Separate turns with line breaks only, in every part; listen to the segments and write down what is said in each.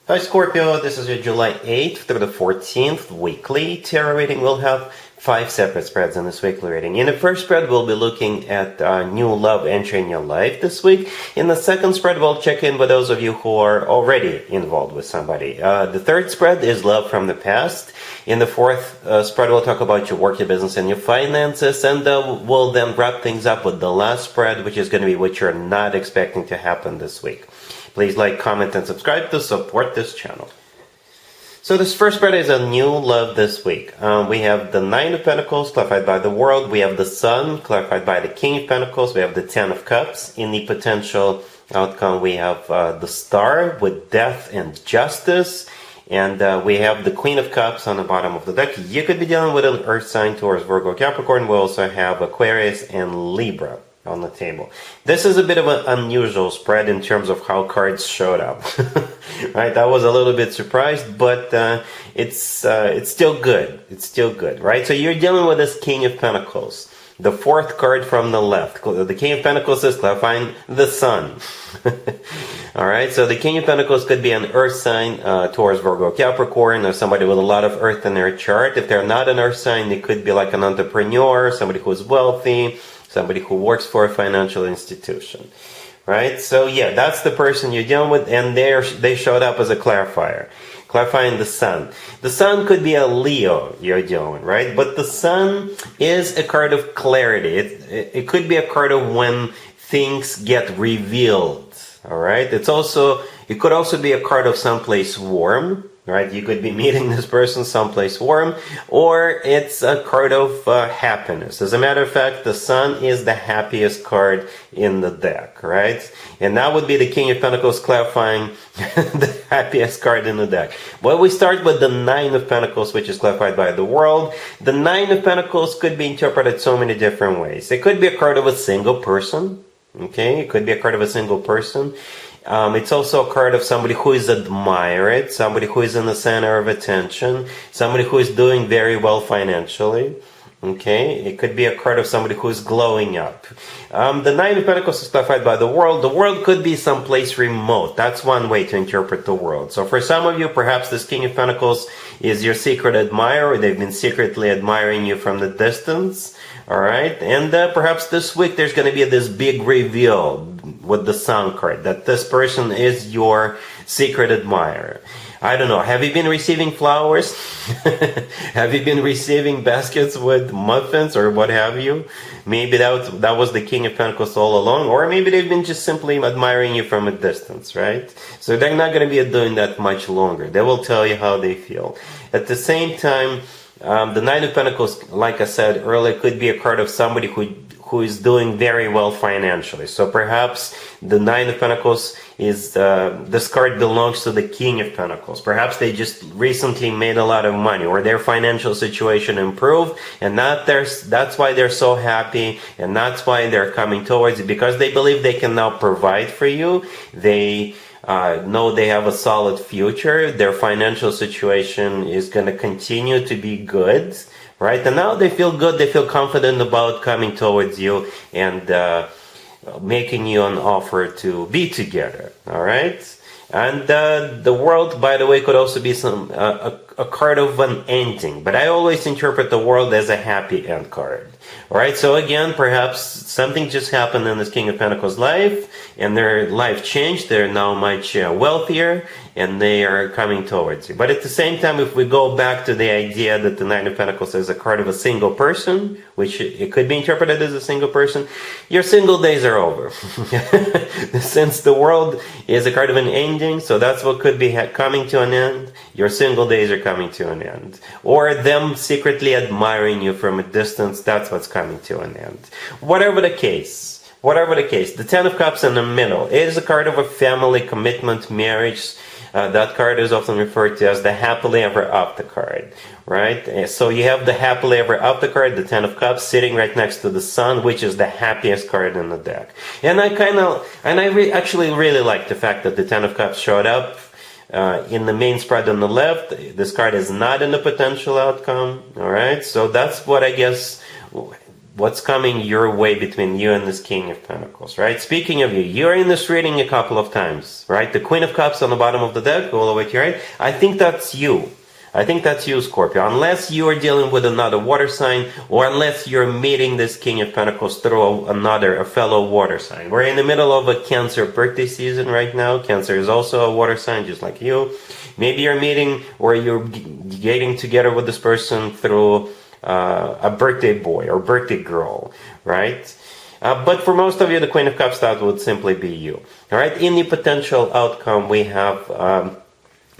Hi Scorpio, this is your July 8th through the 14th weekly tarot reading. We'll have 5 separate spreads in this weekly reading. In the first spread, we'll be looking at new love entering your life this week. In the second spread, we'll check in with those of you who are already involved with somebody. The third spread is love from the past. In the fourth spread, we'll talk about your work, your business, and your finances. And we'll then wrap things up with the last spread, which is going to be what you're not expecting to happen this week. Please like, comment, and subscribe to support this channel. So this first spread is a new love this week. We have the Nine of Pentacles, clarified by the World. We have the Sun, clarified by the King of Pentacles. We have the Ten of Cups. In the potential outcome, we have the Star with Death and Justice. And we have the Queen of Cups on the bottom of the deck. You could be dealing with an Earth sign, Taurus, Virgo, Capricorn. We also have Aquarius and Libra on the table. This is a bit of an unusual spread in terms of how cards showed up. Right? I was a little bit surprised, but it's still good. It's still good, right? So you're dealing with this King of Pentacles. The fourth card from the left. The King of Pentacles is clarifying the Sun. Alright, so the King of Pentacles could be an Earth sign, Taurus, Virgo, Capricorn, or somebody with a lot of Earth in their chart. If they're not an Earth sign, they could be like an entrepreneur, somebody who's wealthy, somebody who works for a financial institution. Right? So yeah, that's the person you're dealing with, and they showed up as a clarifier. Clarifying the Sun. The Sun could be a Leo you're dealing with, right? But the Sun is a card of clarity. It could be a card of when things get revealed. Alright? It could also be a card of someplace warm. Right? You could be meeting this person someplace warm, or it's a card of happiness. As a matter of fact, the Sun is the happiest card in the deck, right? And that would be the King of Pentacles clarifying the happiest card in the deck. Well, we start with the Nine of Pentacles, which is clarified by the World. The Nine of Pentacles could be interpreted so many different ways. It could be a card of a single person, okay? It could be a card of a single person. It's also a card of somebody who is admired, somebody who is in the center of attention, somebody who is doing very well financially. Okay, it could be a card of somebody who is glowing up. The Nine of Pentacles is clarified by the World. The World could be someplace remote. That's one way to interpret the World. So for some of you, perhaps this King of Pentacles is your secret admirer. They've been secretly admiring you from the distance. All right, and perhaps this week there's going to be this big reveal with the Sun card that this person is your secret admirer. I don't know. Have you been receiving flowers? Have you been receiving baskets with muffins or what have you? Maybe that was the King of Pentacles all along, or maybe they've been just simply admiring you from a distance, right? So they're not going to be doing that much longer. They will tell you how they feel. At the same time, the Nine of Pentacles, like I said earlier, could be a card of somebody who is doing very well financially. So perhaps the Nine of Pentacles is, this card belongs to the King of Pentacles. Perhaps they just recently made a lot of money, or their financial situation improved, and that's why they're so happy, and that's why they're coming towards you, because they believe they can now provide for you. They know they have a solid future. Their financial situation is going to continue to be good, right? And now they feel good. They feel confident about coming towards you and making you an offer to be together, all right? And the World, by the way, could also be a card of an ending. But I always interpret the World as a happy end card. All right, so again, perhaps something just happened in this King of Pentacles' life, and their life changed. They're now much wealthier, and they are coming towards you. But at the same time, if we go back to the idea that the Nine of Pentacles is a card of a single person, which it could be interpreted as a single person, your single days are over. Since the World is a card of an ending, so that's what could be coming to an end. Your single days are coming to an end. Or them secretly admiring you from a distance, that's what's coming to an end. Whatever the case, the Ten of Cups in the middle is a card of a family, commitment, marriage. That card is often referred to as the happily ever after card, right? So you have the happily ever after card, the Ten of Cups, sitting right next to the Sun, which is the happiest card in the deck. And actually really like the fact that the Ten of Cups showed up in the main spread on the left. This card is not in the potential outcome, all right? So that's what I guess what's coming your way between you and this King of Pentacles, right? Speaking of you, you're in this reading a couple of times, right? The Queen of Cups on the bottom of the deck, all the way to your right. I think that's you. I think that's you, Scorpio. Unless you are dealing with another water sign, or unless you're meeting this King of Pentacles through a fellow water sign. We're in the middle of a Cancer birthday season right now. Cancer is also a water sign, just like you. Maybe you're meeting or you're getting together with this person through a birthday boy or birthday girl, right? But for most of you, the Queen of Cups, that would simply be you. All right. In the potential outcome, we have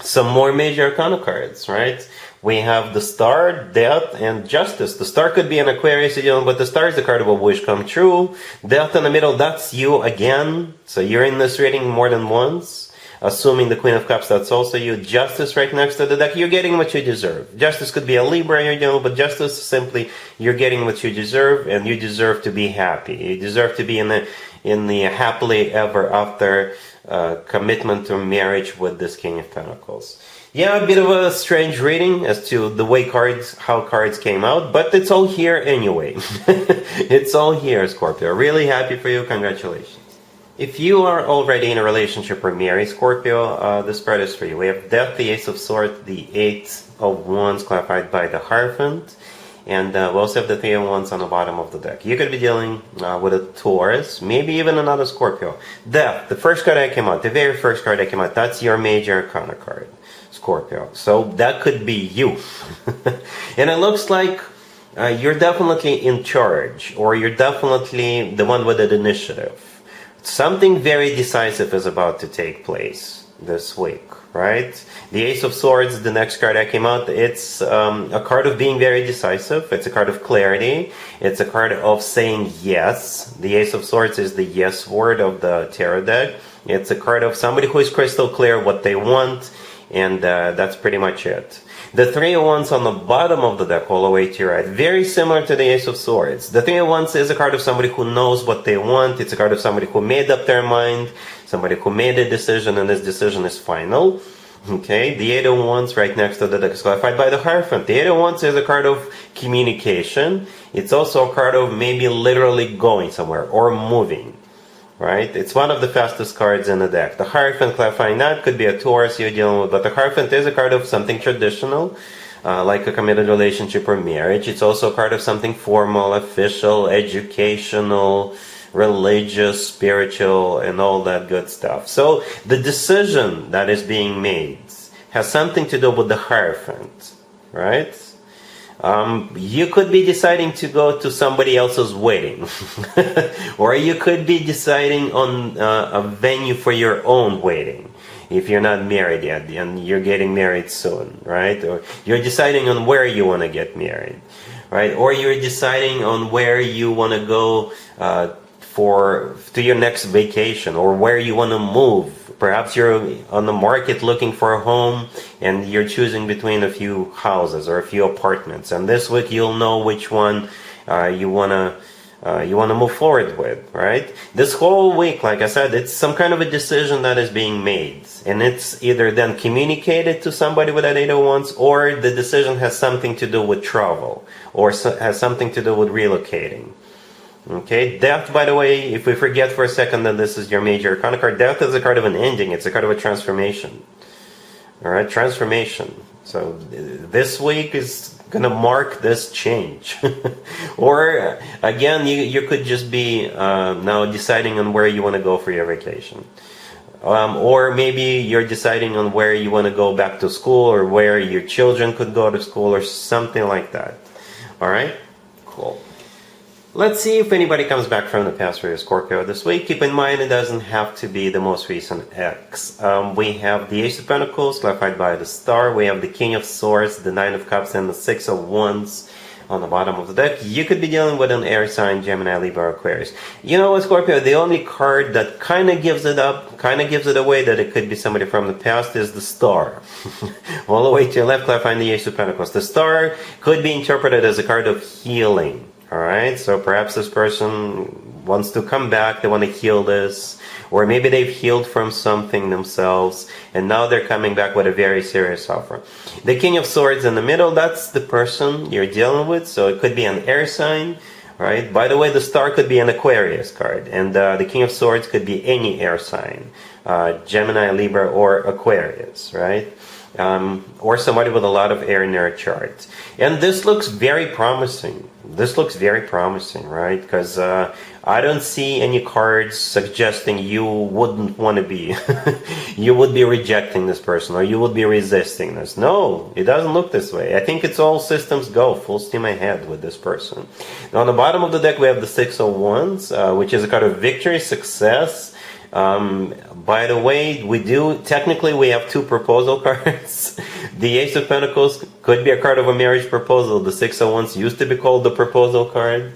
some more major arcana cards, right? We have the Star, Death, and Justice. The Star could be an Aquarius, but the Star is the card of a wish come true. Death in the middle, that's you again. So you're in this reading more than once. Assuming the Queen of Cups, that's also you. Justice right next to the deck. You're getting what you deserve. Justice could be a Libra, but Justice simply, you're getting what you deserve, and you deserve to be happy. You deserve to be in the happily ever after commitment to marriage with this King of Pentacles. Yeah, a bit of a strange reading as to the way how cards came out, but it's all here anyway. It's all here, Scorpio. Really happy for you. Congratulations. If you are already in a relationship or married, Scorpio, this spread is for you. We have Death, the Ace of Swords, the Eight of Wands clarified by the Hierophant, and we also have the Three of Wands on the bottom of the deck. You could be dealing with a Taurus, maybe even another Scorpio. Death, the first card that came out, the very first card that came out, that's your major arcana card, Scorpio. So that could be you. And it looks like you're definitely in charge, or you're definitely the one with the initiative. Something very decisive is about to take place this week, right? The Ace of Swords, the next card that came out, it's a card of being very decisive. It's a card of clarity. It's a card of saying yes. The Ace of Swords is the yes word of the tarot deck. It's a card of somebody who is crystal clear what they want, and that's pretty much it. The Three of Wands on the bottom of the deck, all the way to your right, very similar to the Ace of Swords. The Three of Wands is a card of somebody who knows what they want. It's a card of somebody who made up their mind, somebody who made a decision, and this decision is final. Okay, the Eight of Wands right next to the deck is clarified by the Hierophant. The Eight of Wands is a card of communication. It's also a card of maybe literally going somewhere or moving. Right? It's one of the fastest cards in the deck. The Hierophant clarifying that could be a Taurus you're dealing with, but the Hierophant is a card of something traditional, like a committed relationship or marriage. It's also a card of something formal, official, educational, religious, spiritual, and all that good stuff. So the decision that is being made has something to do with the Hierophant, right? You could be deciding to go to somebody else's wedding. Or you could be deciding on a venue for your own wedding if you're not married yet and you're getting married soon, right? Or you're deciding on where you want to get married, right? Or you're deciding on where you want to go to your next vacation, or where you want to move. Perhaps you're on the market looking for a home and you're choosing between a few houses or a few apartments, and this week you'll know which one you want to move forward with, right? This whole week, like I said, it's some kind of a decision that is being made, and it's either then communicated to somebody with that Eight of Wands, or the decision has something to do with travel, or has something to do with relocating. Okay, Death, by the way, if we forget for a second that this is your major arcana card, Death is a card of an ending. It's a card of a transformation. All right, transformation. So this week is going to mark this change. Or again, you could just be now deciding on where you want to go for your vacation. Or maybe you're deciding on where you want to go back to school, or where your children could go to school, or something like that. All right, cool. Let's see if anybody comes back from the past for your Scorpio this week. Keep in mind, it doesn't have to be the most recent ex. We have the Ace of Pentacles, clarified by the Star. We have the King of Swords, the Nine of Cups, and the Six of Wands on the bottom of the deck. You could be dealing with an air sign, Gemini, Libra, or Aquarius. You know what, Scorpio? The only card that kind of gives it up, kind of gives it away that it could be somebody from the past is the Star. All the way to your left, clarifying the Ace of Pentacles. The Star could be interpreted as a card of healing. Alright, so perhaps this person wants to come back, they want to heal this, or maybe they've healed from something themselves, and now they're coming back with a very serious offer. The King of Swords in the middle, that's the person you're dealing with, so it could be an air sign, right? By the way, the star could be an Aquarius card, and the King of Swords could be any air sign, Gemini, Libra, or Aquarius, right? Or somebody with a lot of air in their chart. And this looks very promising. This looks very promising, right? Because I don't see any cards suggesting you wouldn't want to be, you would be rejecting this person, or you would be resisting this. No, it doesn't look this way. I think it's all systems go, full steam ahead with this person. Now, on the bottom of the deck, we have the Six of Wands, which is a card of victory, success. By the way, technically we have two proposal cards. The Ace of Pentacles could be a card of a marriage proposal. The Six of Wands used to be called the proposal card.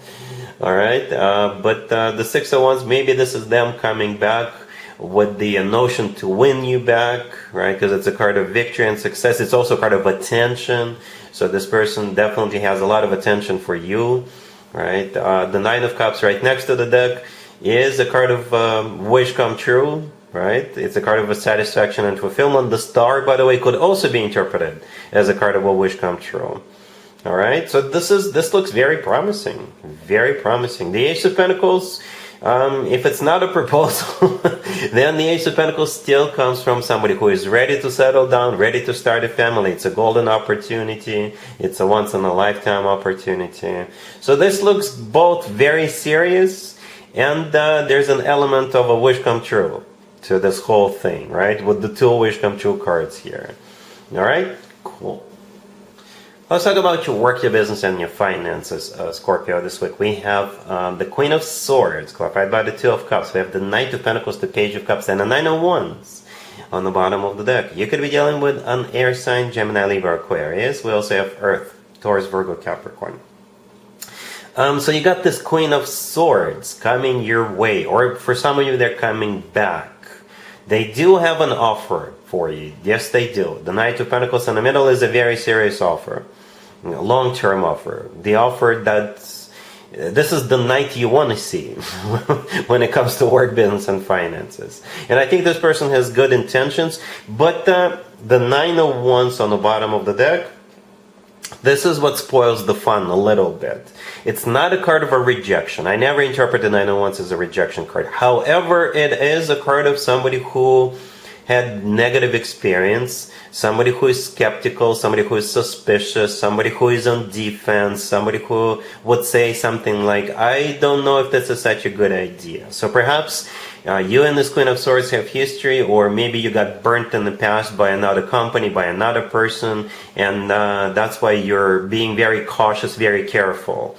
Alright, but the Six of Wands, maybe this is them coming back with the notion to win you back, right? Because it's a card of victory and success. It's also a card of attention. So this person definitely has a lot of attention for you, right? The Nine of Cups right next to the deck is a card of wish come true, right? It's a card of a satisfaction and fulfillment. The star, by the way, could also be interpreted as a card of a wish come true. All right, so this looks very promising, very promising. The Ace of Pentacles, if it's not a proposal, then the Ace of Pentacles still comes from somebody who is ready to settle down, ready to start a family. It's a golden opportunity. It's a once-in-a-lifetime opportunity. So this looks both very serious, and there's an element of a wish come true to this whole thing, right? With the two wish come true cards here. All right, cool. Let's talk about your work, your business, and your finances, Scorpio. This week we have the Queen of Swords, clarified by the Two of Cups. We have the Knight of Pentacles, the Page of Cups, and the Nine of Wands on the bottom of the deck. You could be dealing with an air sign, Gemini, Libra, Aquarius. We also have Earth, Taurus, Virgo, Capricorn. So you got this Queen of Swords coming your way, or for some of you, they're coming back. They do have an offer for you. Yes, they do. The Knight of Pentacles in the middle is a very serious offer, long-term offer. The offer this is the knight you want to see when it comes to work, business, and finances. And I think this person has good intentions, but the Nine of Wands on the bottom of the deck, this is what spoils the fun a little bit. It's not a card of a rejection. I never interpret the Nine of Wands as a rejection card. However, it is a card of somebody who had negative experience, somebody who is skeptical, somebody who is suspicious, somebody who is on defense, somebody who would say something like, I don't know if this is such a good idea. So perhaps you and this Queen of Swords have history, or maybe you got burnt in the past by another company, by another person, and that's why you're being very cautious, very careful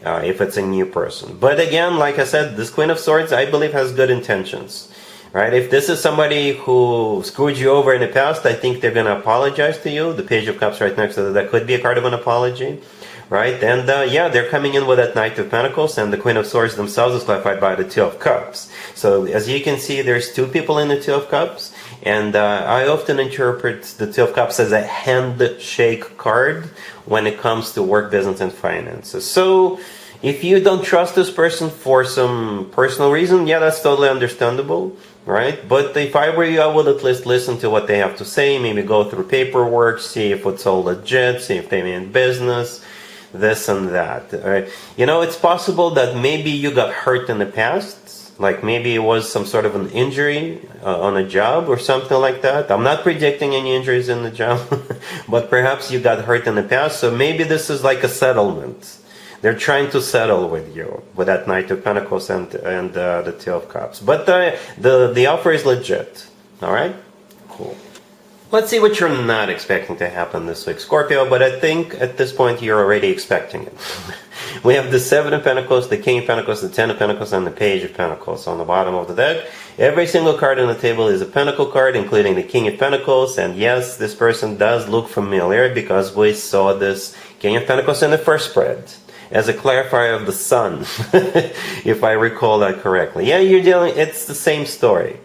if it's a new person. But again, like I said, this Queen of Swords, I believe, has good intentions. Right? If this is somebody who screwed you over in the past, I think they're going to apologize to you. The Page of Cups right next to that could be a card of an apology. Right? And yeah, they're coming in with that Knight of Pentacles, and the Queen of Swords themselves is clarified by the Two of Cups. So as you can see, there's two people in the Two of Cups, and I often interpret the Two of Cups as a handshake card when it comes to work, business, and finances. So if you don't trust this person for some personal reason, yeah, that's totally understandable. Right? But if I were you, I would at least listen to what they have to say, maybe go through paperwork, see if it's all legit, see if they mean business, this and that. Right? You know, it's possible that maybe you got hurt in the past, like maybe it was some sort of an injury on a job or something like that. I'm not predicting any injuries in the job, but perhaps you got hurt in the past, so maybe this is like a settlement. They're trying to settle with you with that Knight of Pentacles and the Two of Cups. But the offer is legit. All right? Cool. Let's see what you're not expecting to happen this week, Scorpio. But I think at this point you're already expecting it. We have the Seven of Pentacles, the King of Pentacles, the Ten of Pentacles, and the Page of Pentacles on the bottom of the deck. Every single card on the table is a Pentacle card, including the King of Pentacles. And yes, this person does look familiar because we saw this King of Pentacles in the first spread as a clarifier of the Sun, if I recall that correctly. Yeah, it's the same story,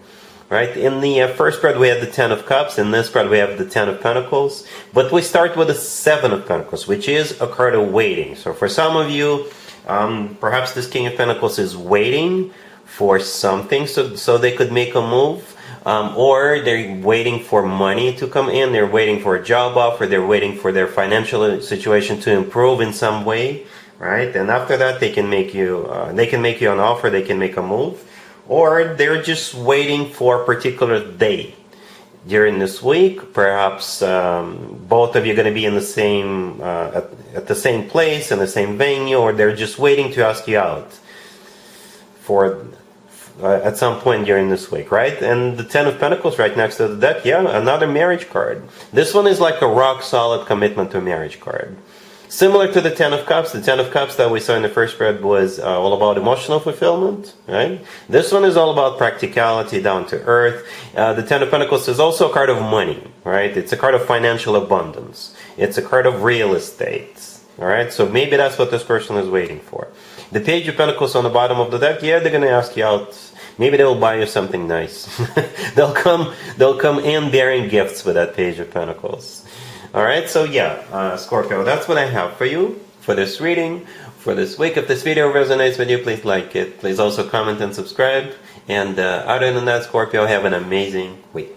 right? In the first spread, we had the Ten of Cups. In this spread, we have the Ten of Pentacles. But we start with the Seven of Pentacles, which is a card of waiting. So for some of you, perhaps this King of Pentacles is waiting for something so they could make a move. Or they're waiting for money to come in, they're waiting for a job offer, they're waiting for their financial situation to improve in some way. right? And after that, they can make you an offer, they can make a move, or they're just waiting for a particular day during this week. Perhaps both of you are going to be in the same at the same place in the same venue, or they're just waiting to ask you out for at some point during this week, right? And the Ten of Pentacles right next to the deck, yeah, another marriage card. This one is like a rock solid commitment to a marriage card. Similar to the Ten of Cups, the Ten of Cups that we saw in the first spread was all about emotional fulfillment, right? This one is all about practicality, down to earth. The Ten of Pentacles is also a card of money, right? It's a card of financial abundance. It's a card of real estate, all right? So maybe that's what this person is waiting for. The Page of Pentacles on the bottom of the deck, yeah, they're going to ask you out. Maybe they'll buy you something nice. they'll come in bearing gifts with that Page of Pentacles. All right, so yeah, Scorpio, that's what I have for you for this reading, for this week. If this video resonates with you, please like it. Please also comment and subscribe. And other than that, Scorpio, have an amazing week.